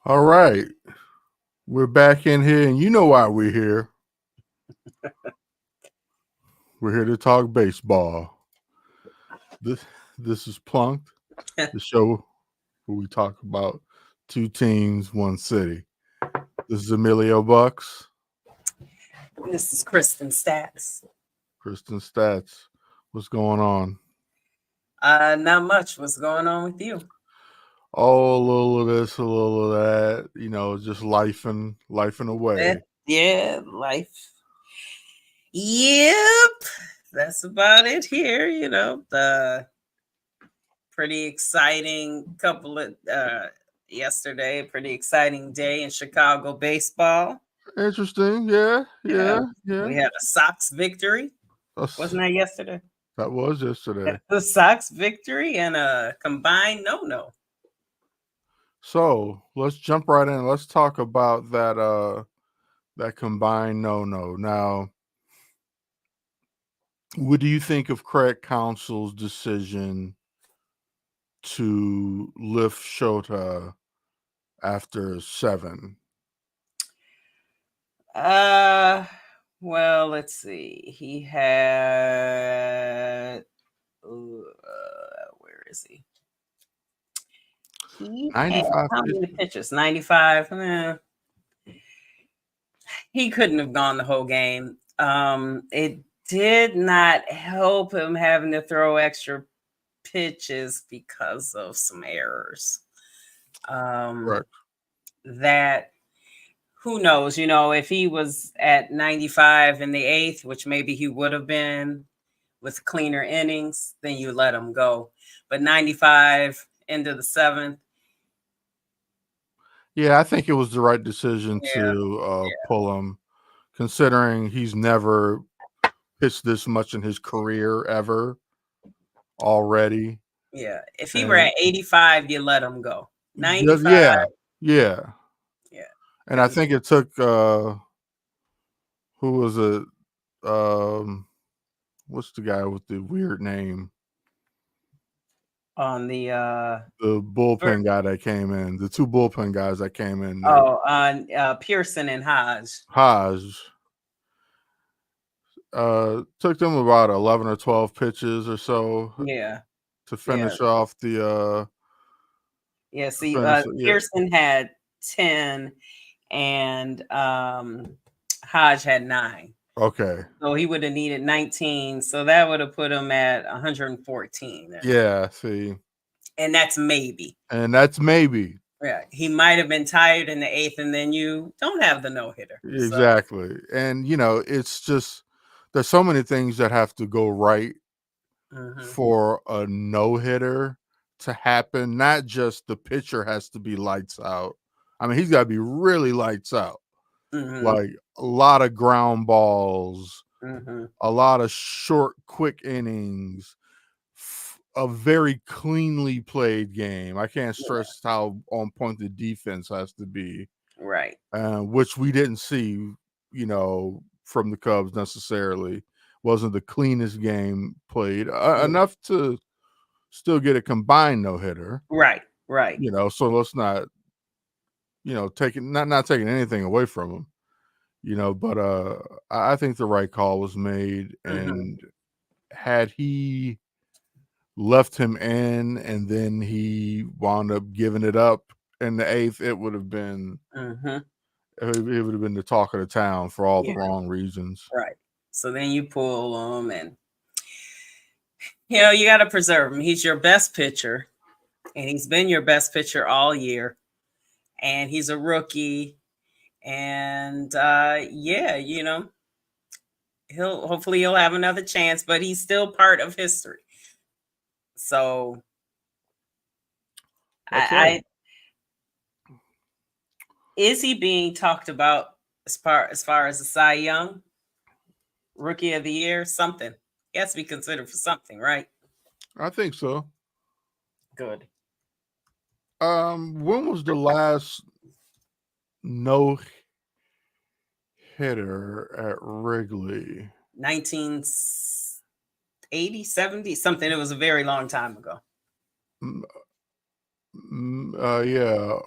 All right. We're back in here, and you know why we're here. We're here to talk baseball. This is Plunked, the show where we talk about two teams, one city. This is Emilio Bucks. This is Kristen Stats. Kristen Stats. What's going on? Not much. What's going on with you? Oh, a little of this, a little of that. You know, just lifing away. Yeah, life. Yep, that's about it here. You know, the pretty exciting couple of yesterday. Pretty exciting day in Chicago baseball. Interesting. Yeah. We had a Sox victory. Wasn't that yesterday? That was yesterday. The Sox victory and a combined no. So let's jump right in. Let's talk about that combined no. Now, what do you think of Craig Counsell's decision to lift Shota after 7? Well, let's see. He had where is he? He 95 had how many pitches? 95. He couldn't have gone the whole game. It did not help him having to throw extra pitches because of some errors. Right. That who knows, you know, if he was at 95 in the 8th, which maybe he would have been with cleaner innings, then you let him go. But 95 into the 7th. Yeah, I think it was the right decision to pull him, considering he's never pitched this much in his career ever already. Yeah, if he were at 85, you let him go. 95. Yeah. And I think it took who was it? What's the guy with the weird name? On the bullpen guy that came in, the two bullpen guys that came in. Pearson and Hodge. Took them about 11 or 12 pitches or so. Yeah. To finish off the. Pearson had 10, and Hodge had 9. Okay. So he would have needed 19. So that would have put him at 114. Yeah, see. And that's maybe. Yeah, he might have been tired in the 8th, and then you don't have the no-hitter. Exactly. So. And, you know, it's just there's so many things that have to go right for a no-hitter to happen. Not just the pitcher has to be lights out. I mean, he's got to be really lights out. Like a lot of ground balls, a lot of short, quick innings, a very cleanly played game. I can't stress how on point the defense has to be. Right. Which we didn't see, you know, from the Cubs necessarily. Wasn't the cleanest game played. Enough to still get a combined no-hitter. Right. You know, so let's not, you know, not taking anything away from him. You know, but I think the right call was made, and had he left him in and then he wound up giving it up in the 8th, it would have been it would have been the talk of the town for all the wrong reasons. Right. So then you pull him, and you know, you got to preserve him. He's your best pitcher, and he's been your best pitcher all year, and he's a rookie. And you know, hopefully he'll have another chance, but he's still part of history. So is he being talked about as far as the Cy Young Rookie of the Year? Something. He has to be considered for something, right? I think so. Good. When was the last no hitter at Wrigley? 1960. 80, 70, something. It was a very long time ago. Yeah.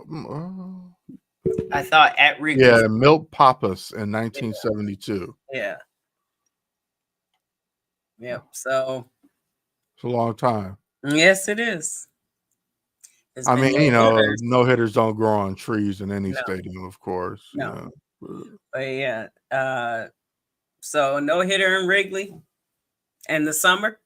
I thought at Wrigley. Yeah, Milt Pappas in 1972. Yeah. Yep. So It's a long time. yes, it is. There's I been mean, no hitters. no hitters don't grow on trees in any No, stadium, of course. no. Yeah. But yeah. So no hitter in Wrigley in the summer,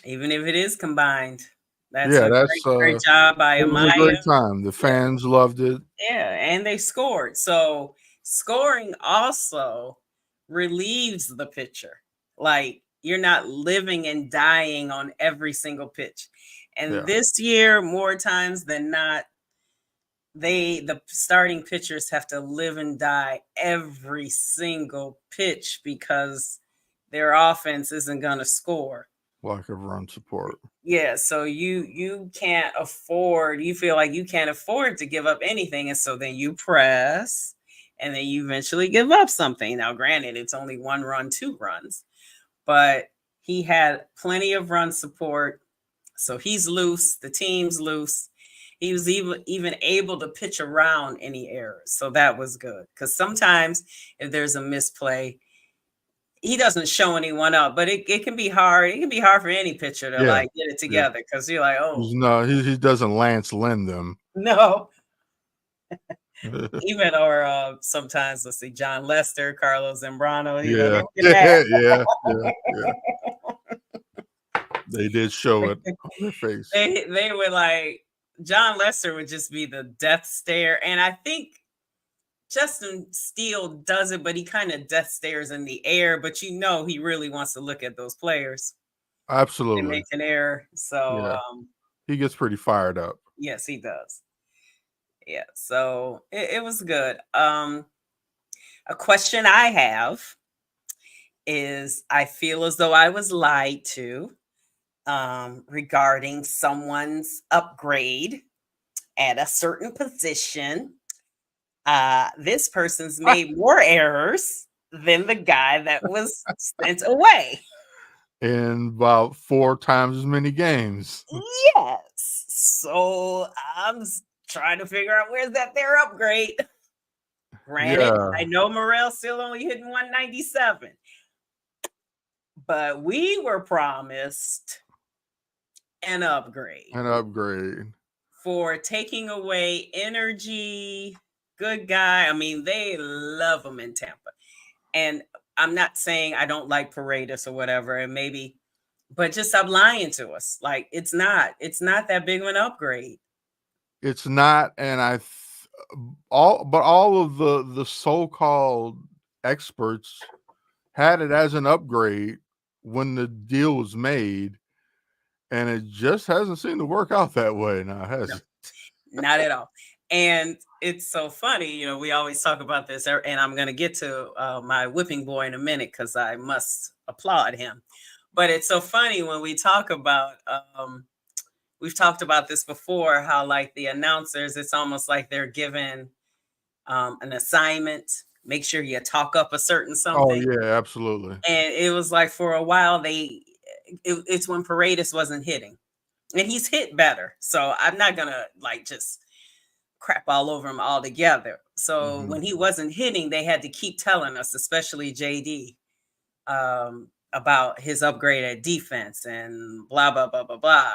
even if it is combined. That's Yeah, a great job by it was a Amaya. great time. The Yeah. fans loved it. Yeah, and they scored. So scoring also relieves the pitcher. Like you're not living and dying on every single pitch. And Yeah. this year, more times than not, the starting pitchers have to live and die every single pitch because their offense isn't going to score. Lack of run support. Yeah, so you can't afford, you feel like you can't afford to give up anything, and so then you press and then you eventually give up something. Now granted, it's only 1 run, 2 runs, but he had plenty of run support, so he's loose, the team's loose. He was even able to pitch around any errors, so that was good, because sometimes if there's a misplay, he doesn't show anyone up, but it can be hard. It can be hard for any pitcher to Yeah. like get it Yeah. together, because you're like, oh No, he doesn't Lance Lynn them. no. Even or sometimes let's see, John Lester, Carlos Zambrano, Yeah. they can Yeah. They did show it on their face. they were like, John Lester would just be the death stare, and I think Justin Steele does it, but he kind of death stares in the air, but he really wants to look at those players. They Absolutely. make an error. So Yeah. He gets pretty fired up. yes, he does. Yeah, so it was good. A question I have is, I feel as though I was lied to regarding someone's upgrade at a certain position. This person's made more errors than the guy that was sent away. In about 4 times as many games. Yes. So I'm trying to figure out where's their upgrade. Granted, Yeah. I know Morel's still only hitting 197, but we were promised an upgrade. An upgrade. For taking away energy. Good guy. I mean, they love him in Tampa. And I'm not saying I don't like Paredes or whatever, and maybe, but just stop lying to us. Like it's not that big of an upgrade. It's not, and all of the so-called experts had it as an upgrade when the deal was made, and it just hasn't seemed to work out that way now, has it? Not at all. And it's so funny, we always talk about this, and I'm going to get to my whipping boy in a minute because I must applaud him. But it's so funny when we talk about, we've talked about this before, how like the announcers, it's almost like they're given an assignment. Make sure you talk up a certain something. Oh yeah, absolutely. And it was like for a while it's when Paredes wasn't hitting, and he's hit better. So I'm not gonna like just crap all over him altogether. So when he wasn't hitting, they had to keep telling us, especially JD, about his upgrade at defense and blah blah blah blah blah.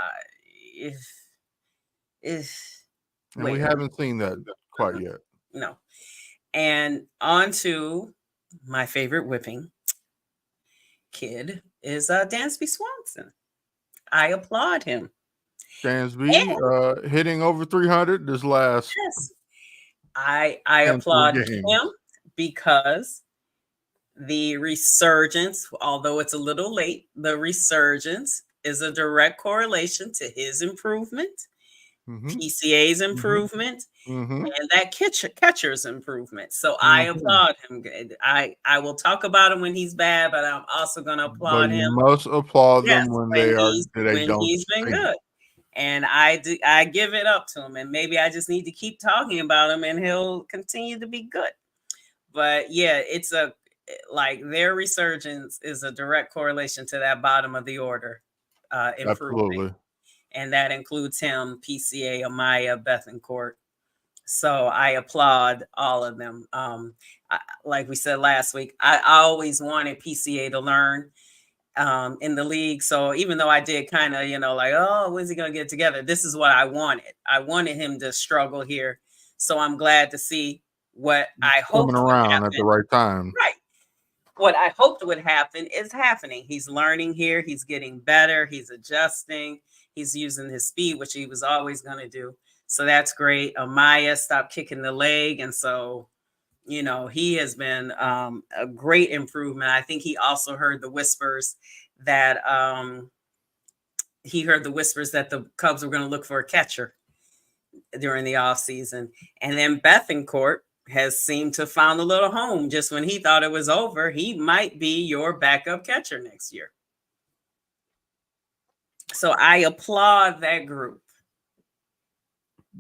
And we haven't seen that quite yet. No. And on to my favorite whipping kid is Dansby Swanson. I applaud him. Dansby hitting over 300 this last. Yes. I applaud him because the resurgence, although it's a little late, the resurgence is a direct correlation to his improvement, PCA's improvement, and that catcher's improvement. So I applaud him. I will talk about him when he's bad, but I'm also going to applaud him. You must applaud them when he's been good. And I give it up to him, and maybe I just need to keep talking about him, and he'll continue to be good. But yeah, like their resurgence is a direct correlation to that bottom of the order improving. Absolutely. And that includes him, PCA, Amaya, Bethencourt. So I applaud all of them. Like we said last week, I always wanted PCA to learn in the league. So even though I did kind of, like, oh, when's he going to get together? This is what I wanted. I wanted him to struggle here. So I'm glad to see what I Coming hoped would around at the happen. right time. Right. What I hoped would happen is happening. He's learning here. He's getting better. He's adjusting. He's using his speed, which he was always going to do. So that's great. Amaya stopped kicking the leg. And so, he has been a great improvement. I think he also heard the whispers that the Cubs were going to look for a catcher during the offseason. And then Bethencourt has seemed to found a little home. Just when he thought it was over, he might be your backup catcher next year. So I applaud that group.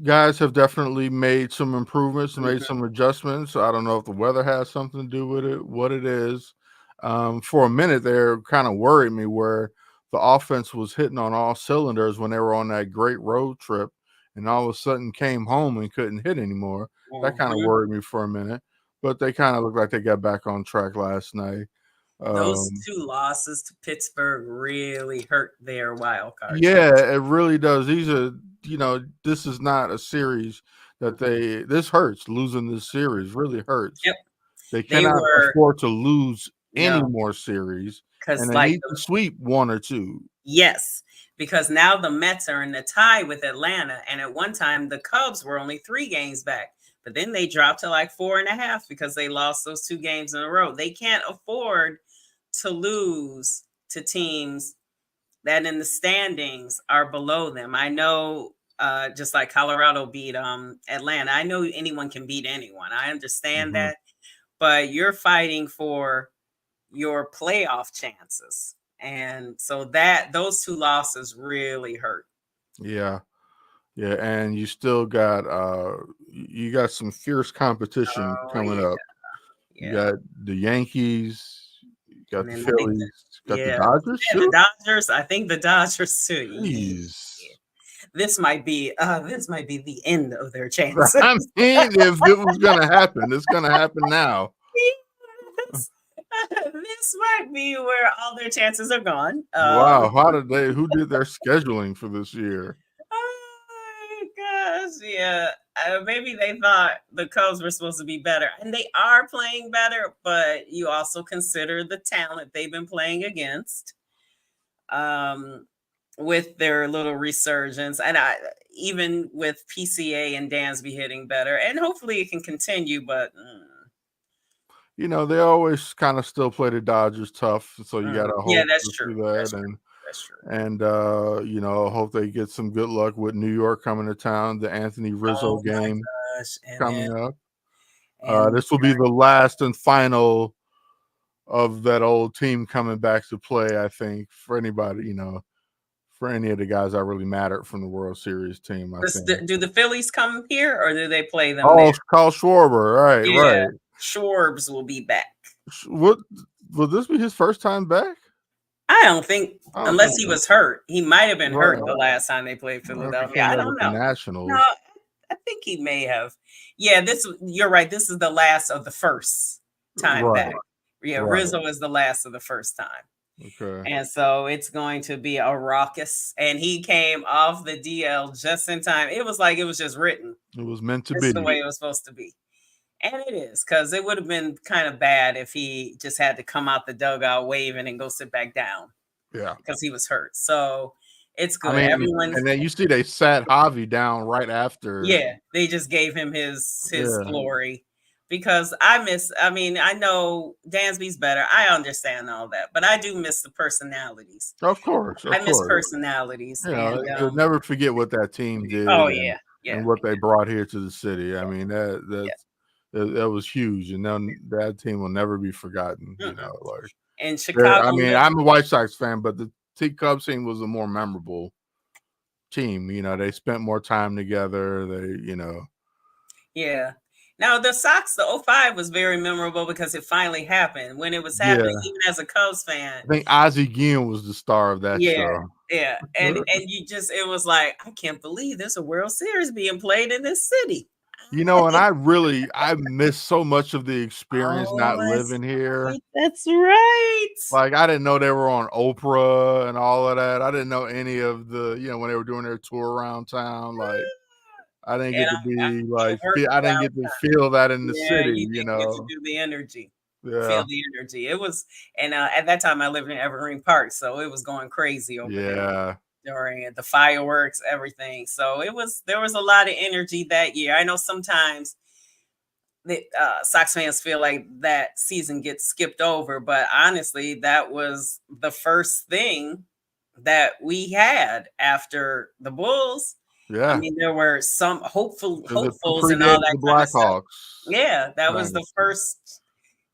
Guys have definitely made some improvements, made some adjustments. I don't know if the weather has something to do with it, what it is. For a minute there, kind of worried me where the offense was hitting on all cylinders when they were on that great road trip, and all of a sudden came home and couldn't hit anymore. That kind of worried me for a minute, but they kind of looked like they got back on track last night. Those two losses to Pittsburgh really hurt their wild card. Yeah, it really does. These are, this is not a series that this hurts. Losing this series really hurts. Yep. They cannot afford to lose any more series, and they need to sweep one or two. Yes, because now the Mets are in the tie with Atlanta, and at one time the Cubs were only 3 games back, but then they dropped to like 4.5 because they lost those 2 games in a row. They can't afford to lose to teams that in the standings are below them. I know, just like Colorado beat Atlanta. I know anyone can beat anyone. I understand that, but you're fighting for your playoff chances. And so those 2 losses really hurt. Yeah. Yeah, and you still got you got some fierce competition coming up. Yeah. You got the Yankees, you got the Phillies, got the Dodgers too. too. The Dodgers, I think the Dodgers too. Jeez. Yeah. This might be the end of their chances. I mean, if it was gonna happen, it's gonna happen now. This might be where all their chances are gone. Wow, who did their scheduling for this year? Oh my gosh, yeah. Maybe they thought the Cubs were supposed to be better, and they are playing better, but you also consider the talent they've been playing against. With their little resurgence, and even with PCA and Dansby hitting better, and hopefully it can continue, but they always kind of still play the Dodgers tough, so you gotta hope that's true. That's true. And hope they get some good luck with New York coming to town, the Anthony Rizzo game coming up. This will be the last and final of that old team coming back to play, I think, for anybody, for any of the guys that really mattered from the World Series team. I think. Do the Phillies come here, or do they play them? Oh, Carl Schwarber, right. Schwarbs will be back. Will this be his first time back? I don't think, unless he was hurt. He might have been hurt the last time they played Philadelphia. I don't know. Nationals. No, I think he may have. Yeah, you're right. This is the last of the first time back. Yeah, Rizzo is the last of the first time. Okay. And so it's going to be a raucous. And he came off the DL just in time. It was like it was just written. It was meant to be the way it was supposed to be. And it is, because it would have been kind of bad if he just had to come out the dugout waving and go sit back down. Yeah. Because he was hurt. So it's good. I mean, and then you see they sat Javi down right after. Yeah, they just gave him his glory. Because I know Dansby's better. I understand all that, but I do miss the personalities. Of course. I miss personalities. You'll never forget what that team did. Oh, yeah. And what they brought here to the city. I mean, that was huge. And then that team will never be forgotten. And Chicago. I'm a White Sox fan, but the Cubs team was a more memorable team. They spent more time together. Yeah. Now the Sox, the '05 was very memorable because it finally happened. When it was happening, Yeah. even as a Cubs fan, I think Ozzie Guillen was the star of that yeah, show. yeah, and you just it was like, I can't believe there's a World Series being played in this city. You know, and I miss so much of the experience Oh, not that's living here. right. That's right. Like, I didn't know they were on Oprah and all of that. I didn't know any of the, when they were doing their tour around town. Like, I didn't And get to I be it like, worked I didn't out. get to feel that in the Yeah, city, you you didn't get to know. do the energy, feel Yeah, the energy. It was, and at that time I lived in Evergreen Park, so it was going crazy over there yeah, during the fireworks, everything. So there was a lot of energy that year. I know sometimes the Sox fans feel like that season gets skipped over, but honestly, that was the first thing that we had after the Bulls. I yeah. mean, there were some Because it hopefuls and all predated that the kind of stuff. Blackhawks Yeah, that was the dynasty. first.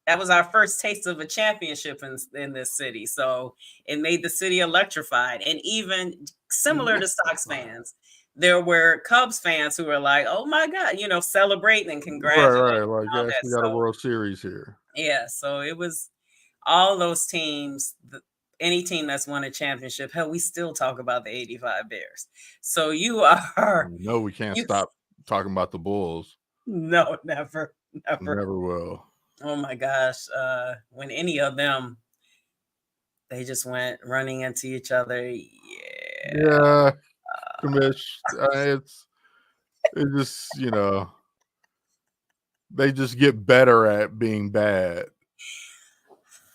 That was our first taste of a championship in this city. So it made the city electrified. And even similar to Sox fans, there were Cubs fans who were like, "Oh my God," celebrating and Right, congratulating right. Like, and all yes, that. we got a So World Series here. yeah, so it was all those teams. Any team that's won a championship, hell, we still talk about the '85 Bears. So you are No, we can't you stop talking about the Bulls. no, never, never. Never will. Oh my gosh, when any of them, they just went running into each other. Yeah. Yeah, commish. It just, they just get better at being bad.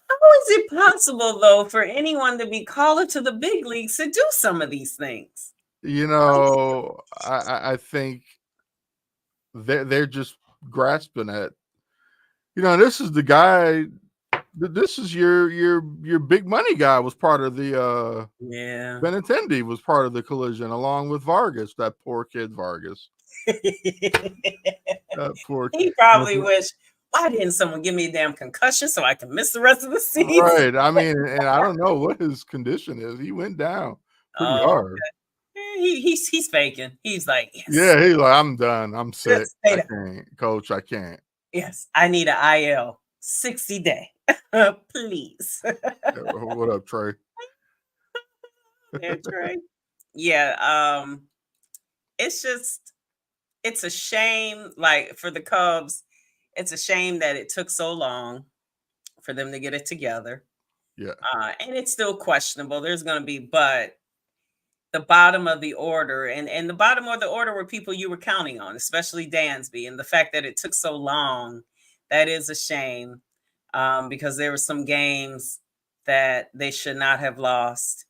How is it possible, though, for anyone to be called to the big leagues to do some of these things? I think they're just grasping at, this is the guy. This is your big money guy was part of the Yeah. Benintendi was part of the collision along with Vargas, that poor kid Vargas. That poor He kid. probably wished, why didn't someone give me a damn concussion so I can miss the rest of the season? Right. I mean, and I don't know what his condition is. He went down pretty Oh, hard. he's faking. He's like, yes, Yeah, he's like, I'm done. I'm sick. just stay I down. can't, coach. I can't. Yes, I need an IL 60-day, please. Yeah, what up, Trey? That's right. Yeah. It's just it's a shame, like for the Cubs, it's a shame that it took so long for them to get it together. Yeah. And it's still questionable. There's going to be, but the bottom of the order, and the bottom of the order were people you were counting on, especially Dansby, and the fact that it took so long, that is a shame, because there were some games that they should not have lost,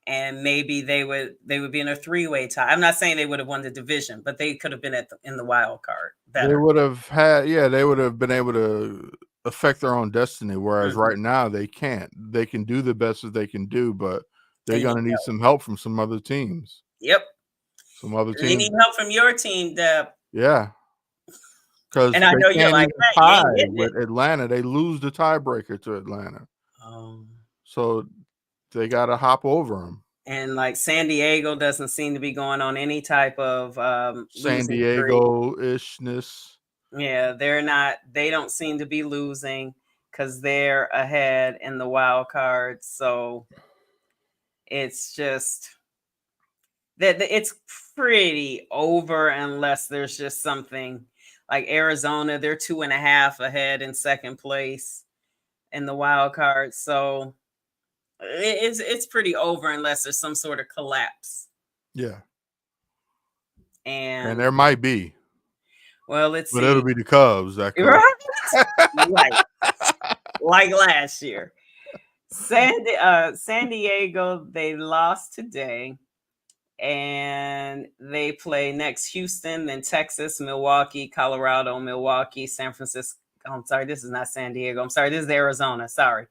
and maybe they would be in a three-way tie. I'm not saying they would have won the division, but they could have been in the wild card They better. would have had, yeah, they would have been able to affect their own destiny. Whereas Mhm. right now they can't. They can do the best that they can do, but they're They need gonna need help. some help from some other teams. Yep. Some other And they teams, need help from your team, Deb. yeah, And because I they know you're can't like, even hey, you tie ain't getting it. with Atlanta. They lose the tiebreaker to Atlanta, Um, so they got to hop over them. and like San Diego doesn't seem to be going on any type of San losing streak. Diego ishness. Yeah, they're not. They don't seem to be losing because they're ahead in the wild card. So it's just that it's pretty over unless there's just something like Arizona. They're 2.5 ahead in second place in the wild card. So it's pretty over unless there's some sort of collapse. Yeah, and And there might be, well, let's but it'll see. be the Cubs that collapse. Right, right, like last year. San Diego, they lost today, and they play next Houston, then Texas, Milwaukee, Colorado, Milwaukee, San Francisco. Oh, I'm sorry, this is not San Diego. I'm sorry, this is Arizona. Sorry.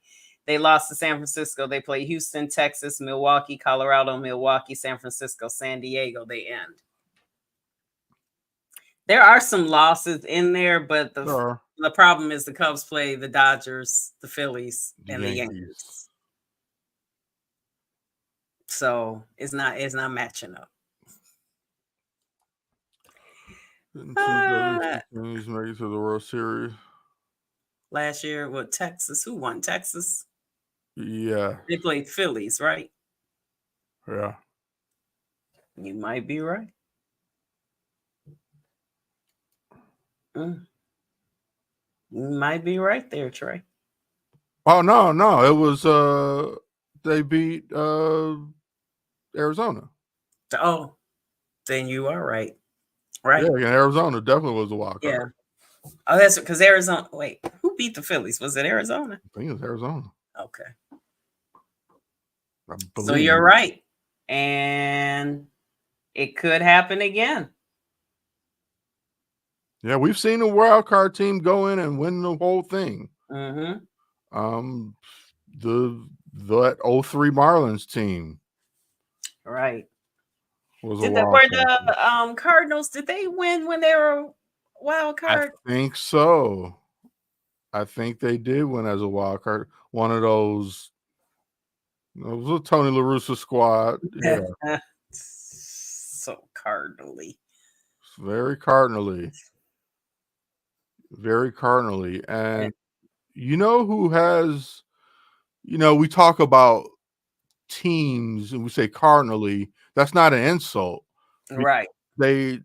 They lost to San Francisco. They play Houston, Texas, Milwaukee, Colorado, Milwaukee, San Francisco, San Diego. They end. There are some losses in there, but Or the problem is the Cubs play the Dodgers, the Phillies, the and the Yankees. Yankees. So it's not matching up. Didn't two Uh, WC teams make it to the World Series? last year with Texas. Who won? Texas? Yeah, They played Phillies, right? yeah. You might be right. Mm, you might be right there, Trey. Oh no, it was they beat Arizona. Oh, then you are right. Yeah, Right. and Arizona definitely was a wild Yeah. card. Oh, that's because Arizona. Wait, who beat the Phillies? Was it Arizona? I think it was Arizona. Okay. I So believe. you're right. And it could happen again. Yeah, we've seen a wild card team go in and win the whole thing. Mm-hmm. Um, that 03 Marlins team Right. was a Did the wild were card team. the Cardinals, did they win when they were a wild I card? think so. I think they did win as a wild card. One of those. It was a Tony La Russa squad. Yeah, So cardinally. it's very cardinally, very cardinally. Eh, And you know who has? We talk about teams and we say cardinally. That's not an insult. right. They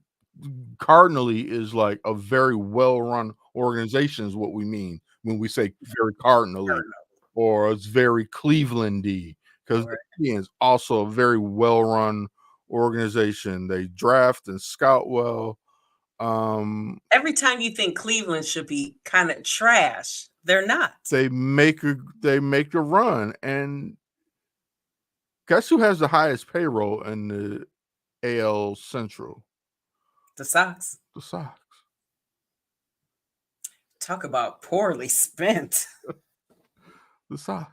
cardinally is like a very well-run organization is what we mean when we say very cardinally, Cardinal. or it's very Clevelandy, because the Right. Indians also a very well-run organization. They draft and scout well. Um, Every time you think Cleveland should be kind of trash, they're not. they make a run, and guess who has the highest payroll in the AL Central? The Sox. The Sox. Talk about poorly spent. The Sox.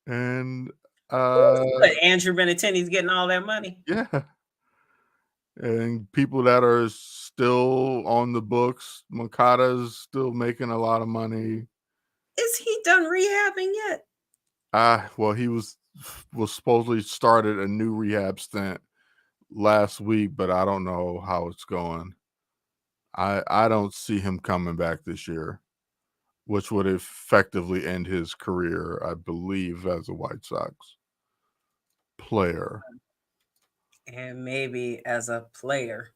And But Andrew Benintendi's getting all that money. yeah. And people that are still on the books, Moncada's still making a lot of money. Is he done rehabbing yet? Well, he was supposedly started a new rehab stint last week, but I don't know how it's going. I don't see him coming back this year, which would effectively end his career, I believe, as a White Sox player. And maybe as a player.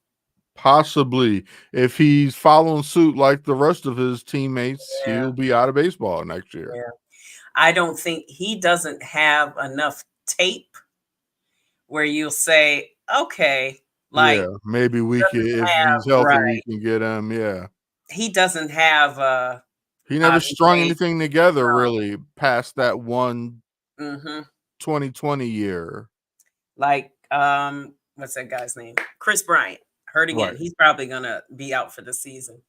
Possibly, if he's following suit like the rest of his teammates, Yeah. he'll be out of baseball next year. Yeah. I don't think he doesn't have enough tape where you'll say, okay, Yeah, like maybe we can if have he's healthy, we right. can get him, yeah. He doesn't have He never strung obviously anything together really past that one mm-hmm. 2020 year. Like what's that guy's name? Chris Bryant. Hurt again. Right. He's probably gonna be out for the season.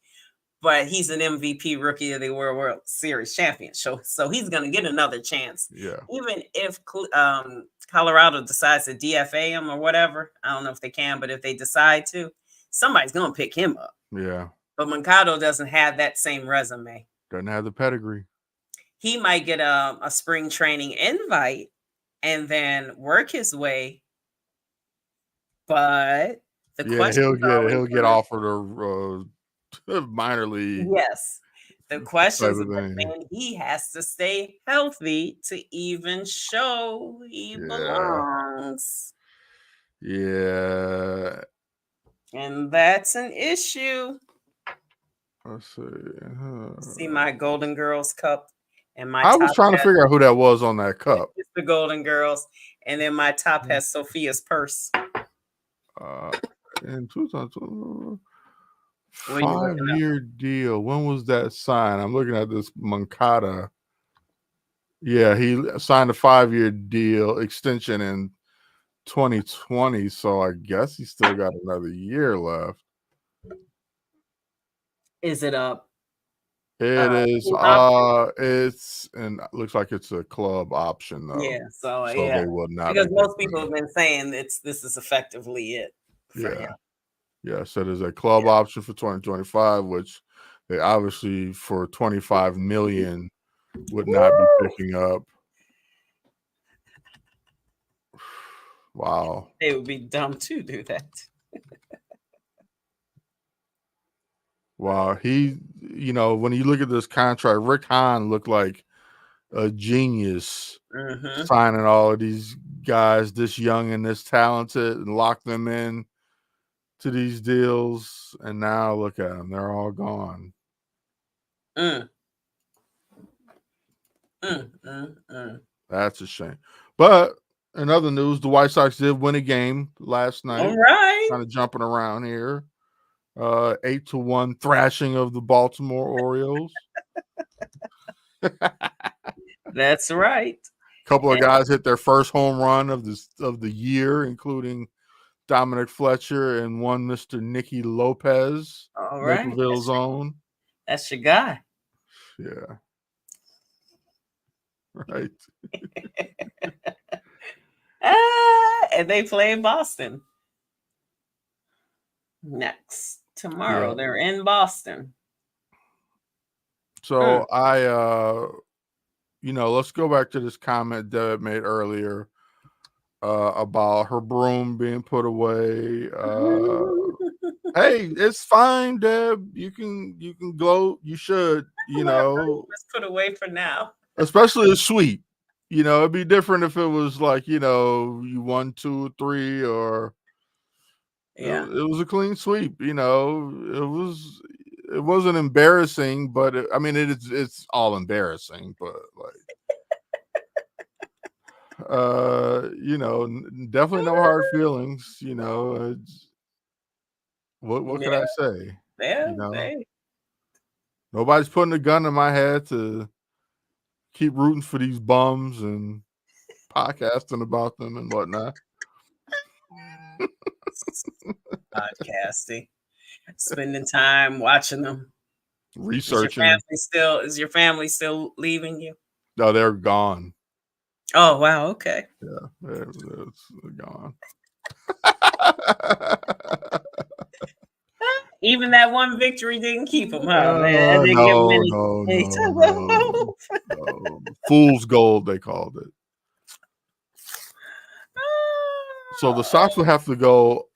But he's an MVP rookie of the World Series champion. So he's gonna get another chance. Yeah. Even if Colorado decides to DFA him or whatever. I don't know if they can, but if they decide to, somebody's gonna pick him up. Yeah. But Mercado doesn't have that same resume. Doesn't have the pedigree. He might get a spring training invite and then work his way. But the Yeah, question is always he'll get gonna offered a minor league yes. The question type is, of thing. and he has to stay healthy to even show he Yeah. belongs. Yeah. And that's an issue. Let's see. See my Golden Girls cup and my I was top trying to has figure out who that was on that cup. it's the Golden Girls, and then my top has Sophia's purse. In 2000, What are you looking up? 5-year deal. When was that signed? I'm looking at this Moncada. Yeah, he signed a 5-year deal extension in 2020. So I guess he still got another year left. Is it a It is. team option? It's and looks like it's a club option though. Yeah, so So yeah. they will not Because be most picking people have him. been saying this is effectively it for him. Yeah. Yeah. So there's a club Yeah. option for 2025, which they obviously for 25 million would not be Woo! picking up. Wow. They would be dumb to do that. Wow. When you look at this contract, Rick Hahn looked like a genius Mm-hmm. signing all of these guys this young and this talented and lock them in to these deals. And now look at them. They're all gone. Mm. Mm. That's a shame. But in other news, the White Sox did win a game last night. All right. Kind of jumping around here. 8-1 thrashing of the Baltimore Orioles. That's right. Couple of And, guys hit their first home run of the year, including Dominic Fletcher and one Mr. Nicky Lopez, all right. Naperville's own. That's your guy. Yeah. Right. And they play in Boston next tomorrow. Yeah. They're in Boston. So let's go back to this comment Deb made earlier about her broom being put away. Hey, it's fine, Deb. You can gloat. You should, Let's put away for now. especially a sweep. It'd be different if it was like, you won 2 or 3 or Yeah. it was a clean sweep. It wasn't embarrassing, but it's all embarrassing, but like definitely no hard feelings. What could I say? Yeah. Nobody's putting a gun in my head to keep rooting for these bums and podcasting about them and whatnot. Podcasting, spending time watching them, Researching. Is your family still leaving you? No, they're gone. Oh wow, okay. Yeah, they're gone. Even that one victory didn't keep them, huh? They didn't give them any. No. Fool's gold, they called it. So the Sox will have to go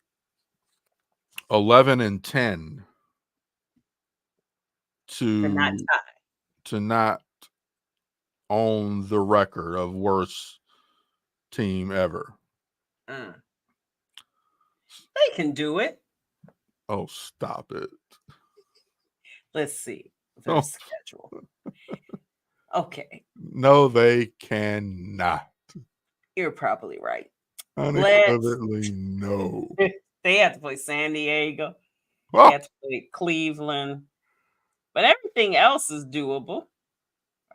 11-10 to not own the record of worst team ever. They can do it. Oh, stop it. Let's see their schedule. Okay. No, they cannot. You're probably right. Unequivocally, no. They have to play San Diego. Oh. They have to play Cleveland. But everything else is doable.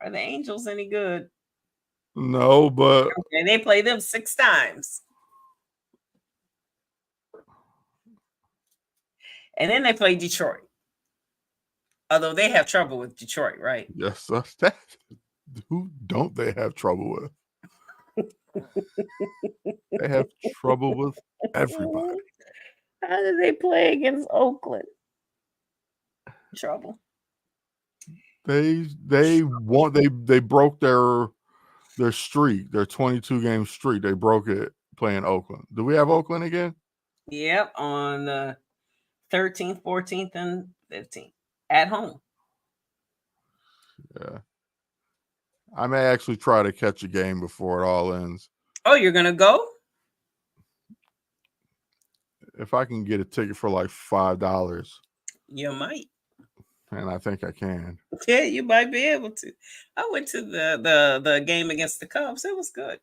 Are the Angels any good? No, but and they play them 6 times. And then they play Detroit. Although they have trouble with Detroit, right? Yes, that's that. Who don't they have trouble with? They have trouble with everybody. How did they play against Oakland? Trouble. They broke their streak, their 22-game streak. They broke it playing Oakland. Do we have Oakland again? Yep, on the 13th, 14th, and 15th at home. Yeah. I may actually try to catch a game before it all ends. Oh, you're going to go? If I can get a ticket for like $5. You might. And I think I can. Yeah, you might be able to. I went to the game against the Cubs. It was good.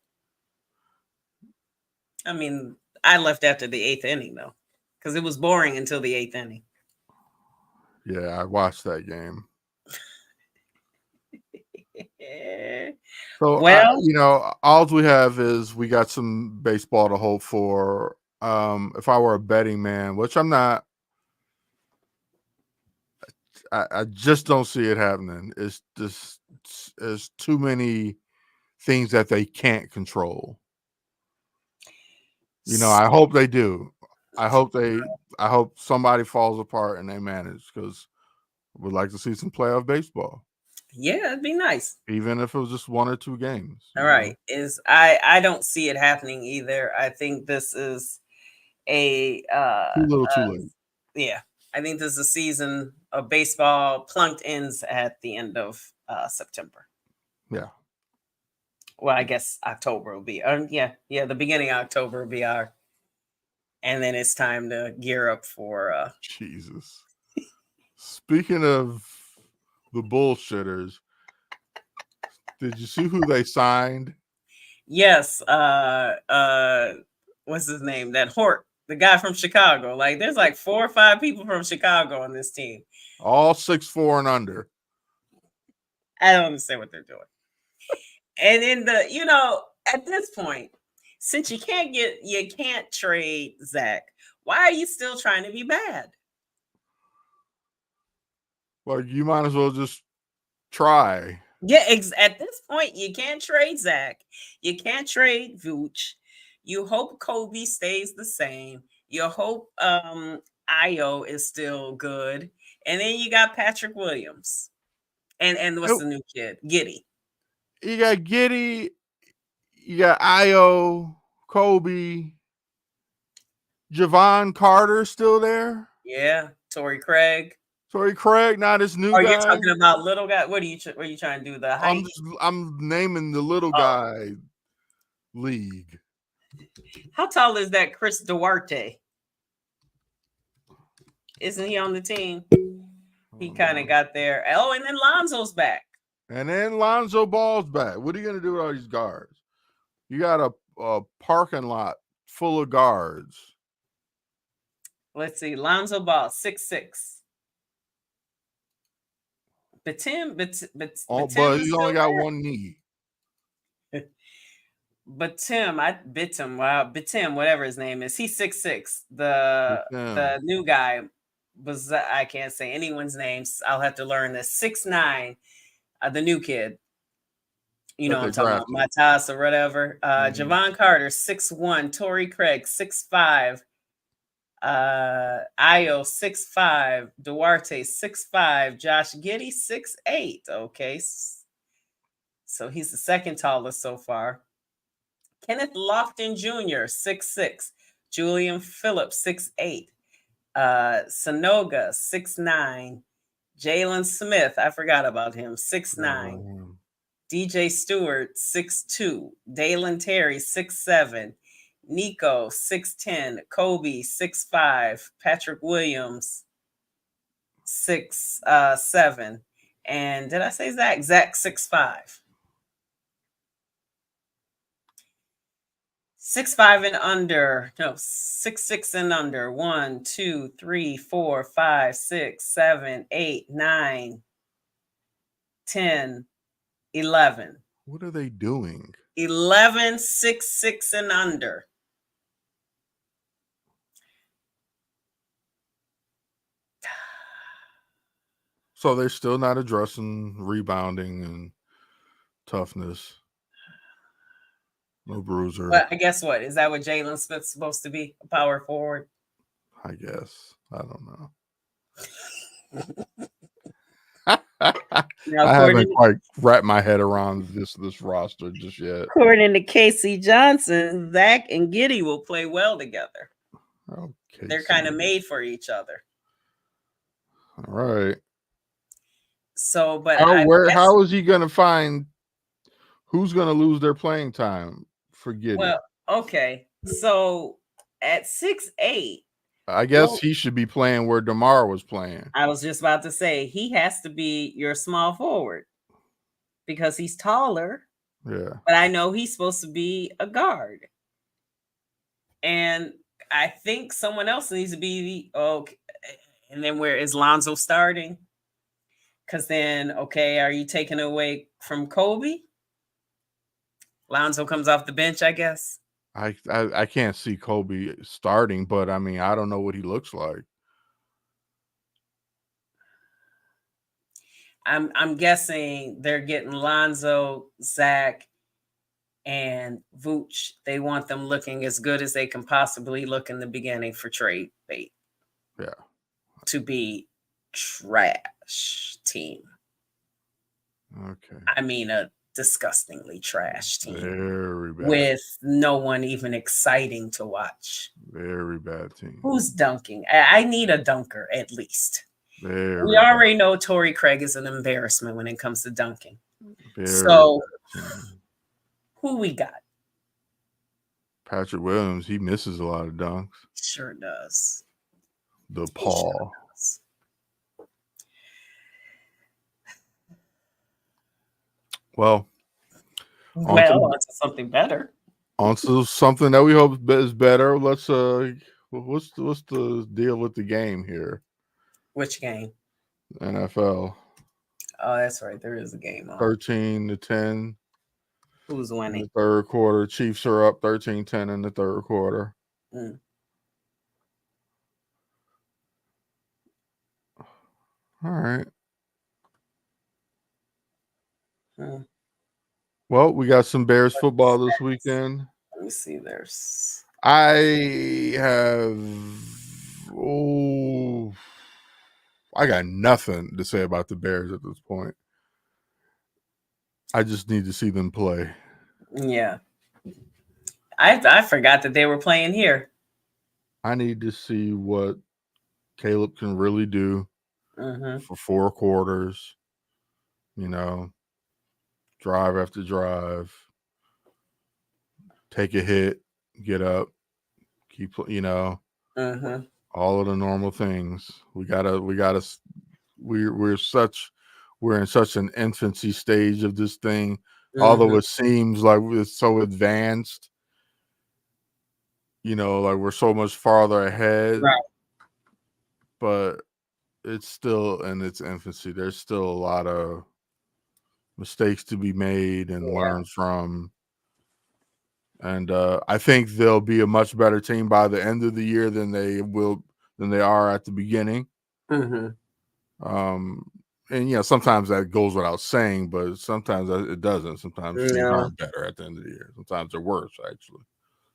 I mean, I left after the 8th inning, though, because it was boring until the 8th inning. Yeah, I watched that game. So, all we have is we got some baseball to hope for. If I were a betting man, which I'm not, I just don't see it happening. It's just there's too many things that they can't control. I hope they do. I hope somebody falls apart and they manage, because we'd like to see some playoff baseball. Yeah, it'd be nice. even if it was just 1 or 2 games, All you know? right. I don't see it happening either. I think this is Too little, too late. yeah. I think this is a season of baseball. Plunked ends at the end of September. Yeah. Well, I guess October will be. Yeah, the beginning of October will be our, and then it's time to gear up for. Jesus. Speaking of the bullshitters, did you see who they signed? Yes, what's his name? That Hort, the guy from Chicago. Like, there's like 4 or 5 people from Chicago on this team. All 6'4" and under. I don't understand what they're doing. And in at this point, since you can't trade Zach, why are you still trying to be bad? Like, you might as well just try. Yeah, at this point, you can't trade Zach. You can't trade Vooch. You hope Kobe stays the same. You hope Io is still good. And then you got Patrick Williams. And what's Oh, the new kid? Giddy. you got Giddy, you got Io, Kobe, Javon Carter still there. Yeah, Torrey Craig. Torrey Craig, not this new Oh, you're guy. talking about little guy. What are you trying to do? The height? I'm naming the little Oh, guy league. how tall is that Chris Duarte? Isn't he on the team? He kind of got there. Oh, and then Lonzo's back. And then Lonzo Ball's back. What are you going to do with all these guards? You got a parking lot full of guards. Let's see. Lonzo Ball, 6'6". But Tim But is he's only still got there. one knee. But Tim, wow, Tim, whatever his name is, he's 6'6". The new guy was, I can't say anyone's names. I'll have to learn this. 6'9", the new kid. You know That what they I'm talking drafted. about, Matas or whatever. Javon Carter, 6'1", Torrey Craig, 6'5", Io 6'5", Duarte 6'5", Josh Giddey 6'8". Okay, so he's the second tallest so far. Kenneth Lofton Jr. 6'6", Julian Phillips 6'8", Sanoga 6'9", Jalen Smith, I forgot about him, 6'9", DJ Stewart 6'2", Dalen Terry 6'7", Nico 6'10", Kobe 6'5", Patrick Williams 6'7", and did I say Zach? Zach 6'5". 6'5" and under. No, 6'6" and under. 1, 2, 3, 4, 5, 6, 7, 8, 9, 10, 11. What are they doing? 11, 6'6" and under. So they're still not addressing rebounding and toughness. No bruiser. But I guess what? Is that what Jalen Smith's supposed to be? A power forward? I guess. I don't know. Now, I haven't quite wrapped my head around this roster just yet. According to Casey Johnson, Zach and Giddey will play well together. Okay. They're kind of made for each other. All right. So, but how is he going to find who's going to lose their playing time for Giddey? Well, okay. So at 6'8", I guess he should be playing where DeMar was playing. I was just about to say he has to be your small forward because he's taller. Yeah. But I know he's supposed to be a guard. And I think someone else needs to be okay. And then where is Lonzo starting? Because then, okay, are you taking away from Kobe? Lonzo comes off the bench, I guess. I can't see Kobe starting, but I mean, I don't know what he looks like. I'm guessing they're getting Lonzo, Zach, and Vooch. They want them looking as good as they can possibly look in the beginning for trade bait. Yeah. To be trash team. Okay. I mean, a disgustingly trash team Very bad. with no one even exciting to watch. Very bad team. Who's dunking? I need a dunker at least. We Very bad. already know Torrey Craig is an embarrassment when it comes to dunking. Very So bad team. who we got? Patrick Williams, he misses a lot of dunks. Sure does. The He sure Paul. does. Well, on Well, to onto something better. something that we hope is better. Let's what's the deal with the game here? Which game? NFL. Oh, that's right. There is a game on. 13-10 Who's in winning? the third quarter. Chiefs are up 13-10 in the third quarter. Mm. All right. Mm. Well, we got some Bears football this weekend. Let me see. There's. I got nothing to say about the Bears at this point. I just need to see them play. Yeah. I forgot that they were playing here. I need to see what Caleb can really do for 4 quarters. You know, drive after drive, take a hit, get up, keep, all of the normal things. We're in such an infancy stage of this thing. Although it seems like it's so advanced, like we're so much farther ahead. Right. But it's still in its infancy. There's still a lot of mistakes to be made and learned from. And I think they'll be a much better team by the end of the year than they are at the beginning. And sometimes that goes without saying, but sometimes it doesn't. Sometimes teams aren't better at the end of the year. Sometimes they're worse, actually.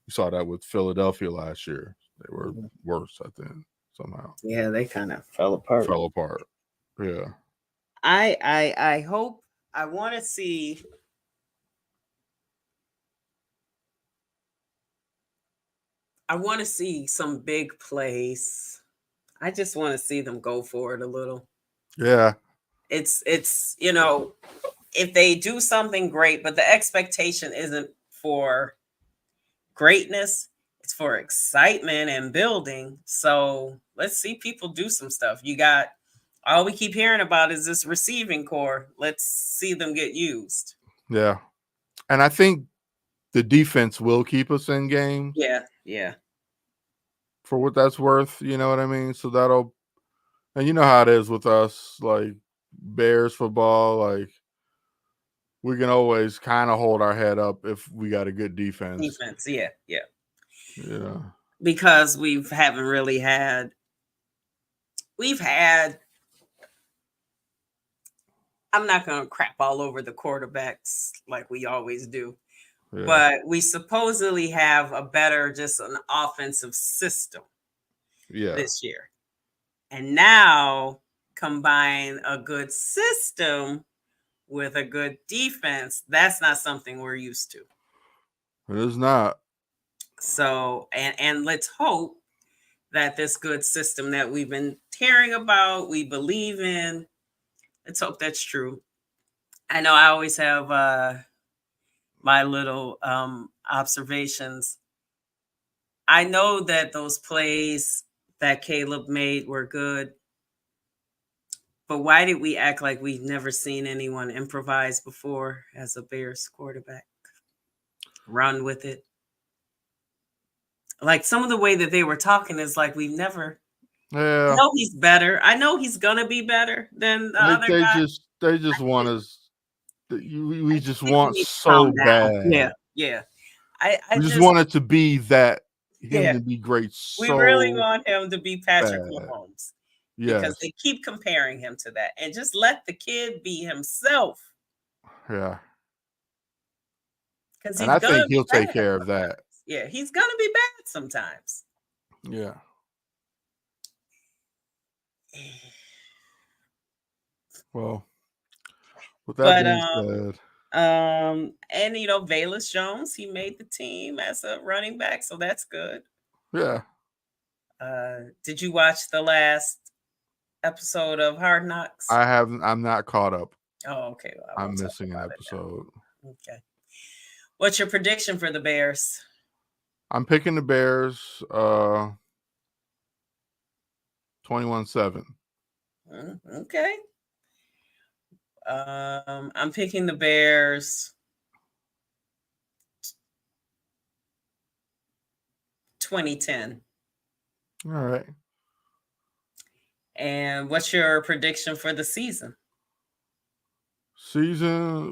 You saw that with Philadelphia last year. They were worse at the end somehow. Yeah, they kind of fell apart. Yeah. I hope. I want to see. I want to see some big plays. I just want to see them go for it a little. Yeah. It's if they do something great, but the expectation isn't for greatness, it's for excitement and building. So let's see people do some stuff. You got all we keep hearing about is this receiving core. Let's see them get used. Yeah. And I think the defense will keep us in games. Yeah. For what that's worth, you know what I mean? So and you know how it is with us, like Bears football, like we can always kind of hold our head up if we got a good defense. Yeah. Yeah. Because we've had I'm not going to crap all over the quarterbacks like we always do. Yeah. But we supposedly have a better just an offensive system this year. And now combine a good system with a good defense. That's not something we're used to. It is not. So, and let's hope that this good system that we've been hearing about, we believe in, let's hope that's true. I know I always have my little observations. I know that those plays that Caleb made were good, but why did we act like we've never seen anyone improvise before as a Bears quarterback? Run with it. Like some of the way that they were talking is like we've never. Yeah. I know he's better. I know he's gonna be better than the other guy. They just want us. We just want so bad. Yeah. We just want it to be that him to be great. We really want him to be Patrick Mahomes. Yes. Because they keep comparing him to that. And just let the kid be himself. Yeah. And I think he'll take care of that. Yeah, he's gonna be bad sometimes. Yeah. Well, With that But being said, and Valus Jones, he made the team as a running back, so that's good. yeah, Did you watch the last episode of Hard Knocks? I haven't. I'm not caught up. Oh, okay. Well, I I'm won't talk missing an about it episode. now. Okay. What's your prediction for the Bears? I'm picking the Bears. 21-7. Okay. I'm picking the Bears 2010. All right. And what's your prediction for the season? Season,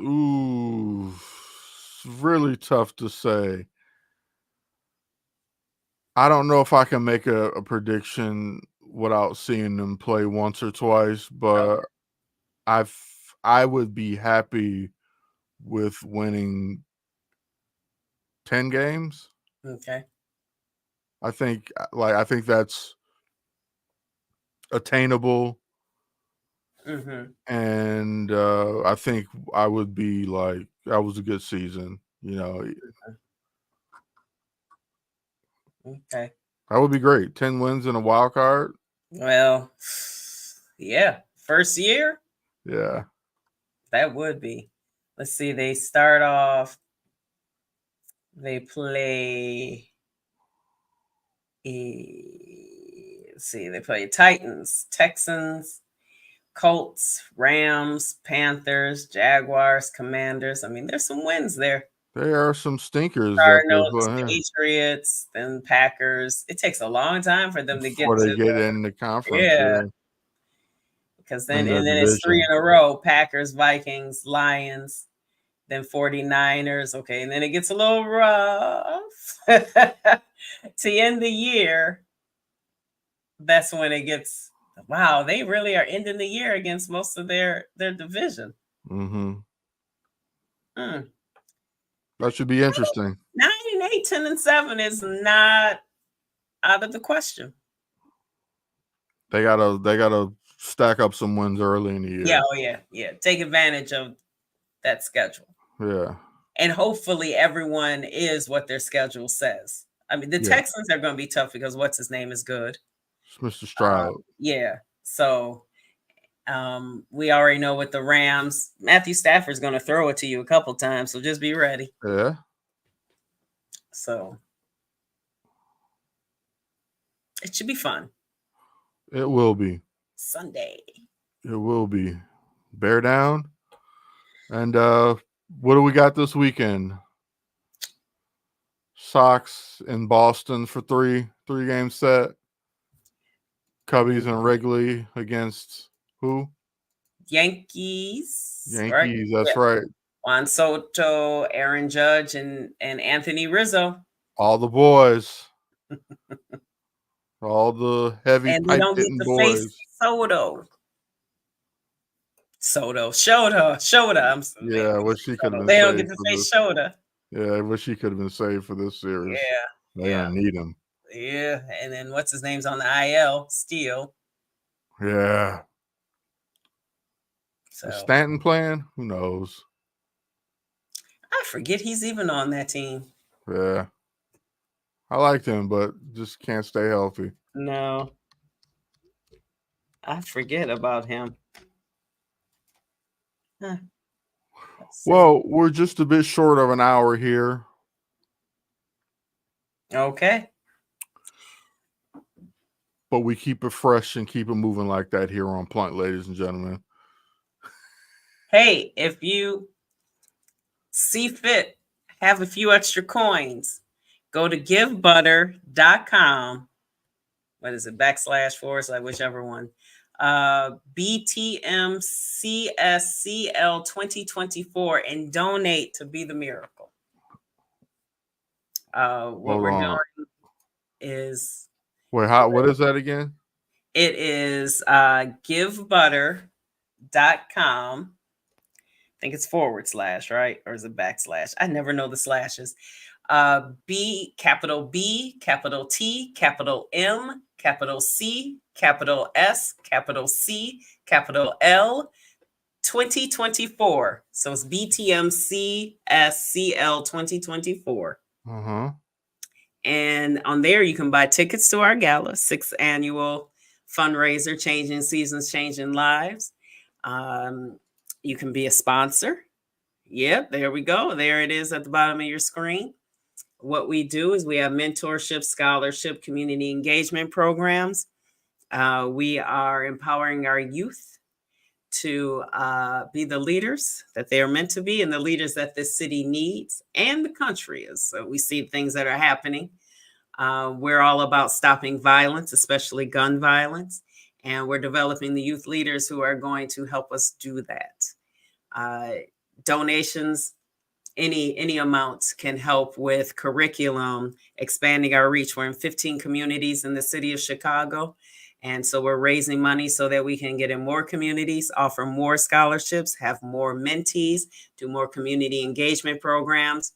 ooh, it's really tough to say. I don't know if I can make a prediction without seeing them play once or twice, but Okay. I've I would be happy with winning 10 games. Okay. I think that's attainable, Mm-hmm. and I think I would be like that was a good season. Okay. That would be great. 10 wins and a wild card. Well, yeah. First year, Yeah. that would be. Let's see. They start off. They play. Let's see. They play Titans, Texans, Colts, Rams, Panthers, Jaguars, Commanders. I mean, there's some wins there. There are some stinkers that they Cardinals, put in Patriots, then Packers. It takes a long time for them to get before they to get in the conference, yeah, yeah, because in their then it's three division. in a row: Packers, Vikings, Lions, then 49ers. Okay, and then it gets a little rough to end the year. That's when it gets wow. They really are ending the year against most of their division. Mhm. Hmm. That should be interesting. 9-8, 10-7 is not out of the question. They gotta stack up some wins early in the Yeah, year. oh yeah, yeah. Take advantage of that schedule. Yeah. And hopefully everyone is what their schedule says. I mean, the Yeah. Texans are going to be tough because what's his name is good. It's Mr. Stroud. Yeah. So we already know with the Rams, Matthew Stafford's going to throw it to you a couple times. So just be ready. Yeah. So it should be fun. It will be. Sunday. It will be. Bear down. And what do we got this weekend? Sox in Boston for three game set. Cubbies and Wrigley against who? Yankees, right? Yankees. That's Yeah. right. Juan Soto, Aaron Judge, and Anthony Rizzo. All the boys. All the heavy And they pipe don't get hitting to face boys. Soto. Shota. I'm sorry, Yeah, I wish he could have been they don't get saved to for face this. Shota. Yeah, I wish he could have been saved for this series. Yeah, They're yeah, gonna need him. yeah. And then what's his name's on the IL? Steele. Yeah. Is So Stanton playing? Who knows? I forget he's even on that team. Yeah. I liked him, but just can't stay healthy. No, I forget about him. Huh. Let's see. Well, we're just a bit short of an hour here. Okay. But we keep it fresh and keep it moving like that here on Plunked, ladies and gentlemen. Hey, if you see fit, have a few extra coins, go to givebutter.com. What is it? // whichever one. BTMCSCL 2024 and donate to Be the Miracle. What Hold we're on. doing is Wait, what is that again? it is givebutter.com. I think it's / right? Or is it /? I never know the slashes. Capital B, capital T, capital M, capital C, capital S, capital C, capital L, 2024. So it's BTMCSCL 2024. Uh-huh. And on there, you can buy tickets to our gala, 6th annual fundraiser, Changing Seasons, Changing Lives. You can be a sponsor. Yep, there we go. There it is at the bottom of your screen. What we do is we have mentorship, scholarship, community engagement programs. We are empowering our youth to be the leaders that they are meant to be and the leaders that this city needs and the country is. So we see things that are happening. We're all about stopping violence, especially gun violence, and we're developing the youth leaders who are going to help us do that. Donations, any amounts can help with curriculum, expanding our reach. We're in 15 communities in the city of Chicago. And so we're raising money so that we can get in more communities, offer more scholarships, have more mentees, do more community engagement programs,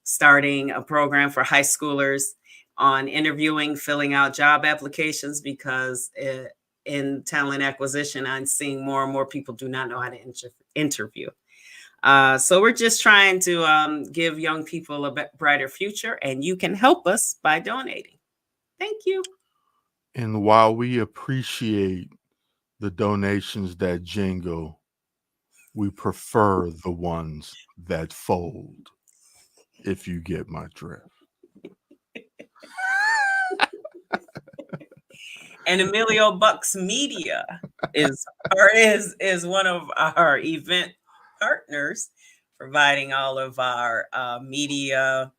starting a program for high schoolers on interviewing, filling out job applications, because in talent acquisition, I'm seeing more and more people do not know how to interview. So we're just trying to give young people a brighter future, and you can help us by donating. Thank you. And while we appreciate the donations that jingle, we prefer the ones that fold, if you get my drift. And Emilio Bucks Media is one of our event partners, providing all of our media,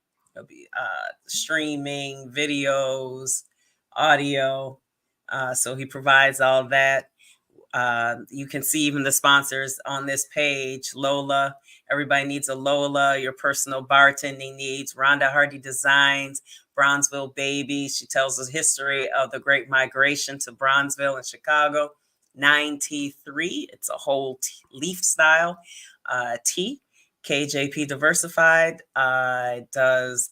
streaming, videos, audio. So he provides all that. You can see even the sponsors on this page. Lola, everybody needs a Lola. Your personal bartending needs. Rhonda Hardy Designs, Bronzeville Baby. She tells the history of the Great Migration to Bronzeville in Chicago. 9T3, it's a whole leaf style tea. KJP Diversified does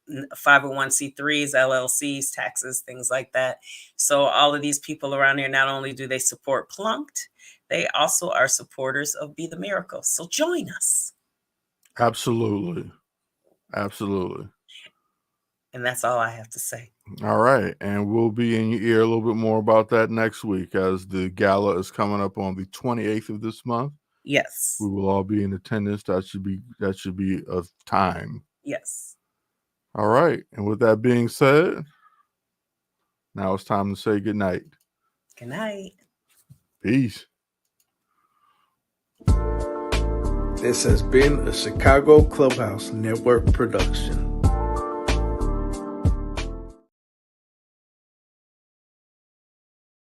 501c3s, LLCs, taxes, things like that. So all of these people around here, not only do they support Plunked, they also are supporters of Be the Miracle. So join us. Absolutely. Absolutely. And that's all I have to say. All right. And we'll be in your ear a little bit more about that next week, as the gala is coming up on the 28th of this month. Yes. We will all be in attendance. That should be of time. Yes. All right. And with that being said, now it's time to say good night. Good night. Peace. This has been a Chicago Clubhouse Network production.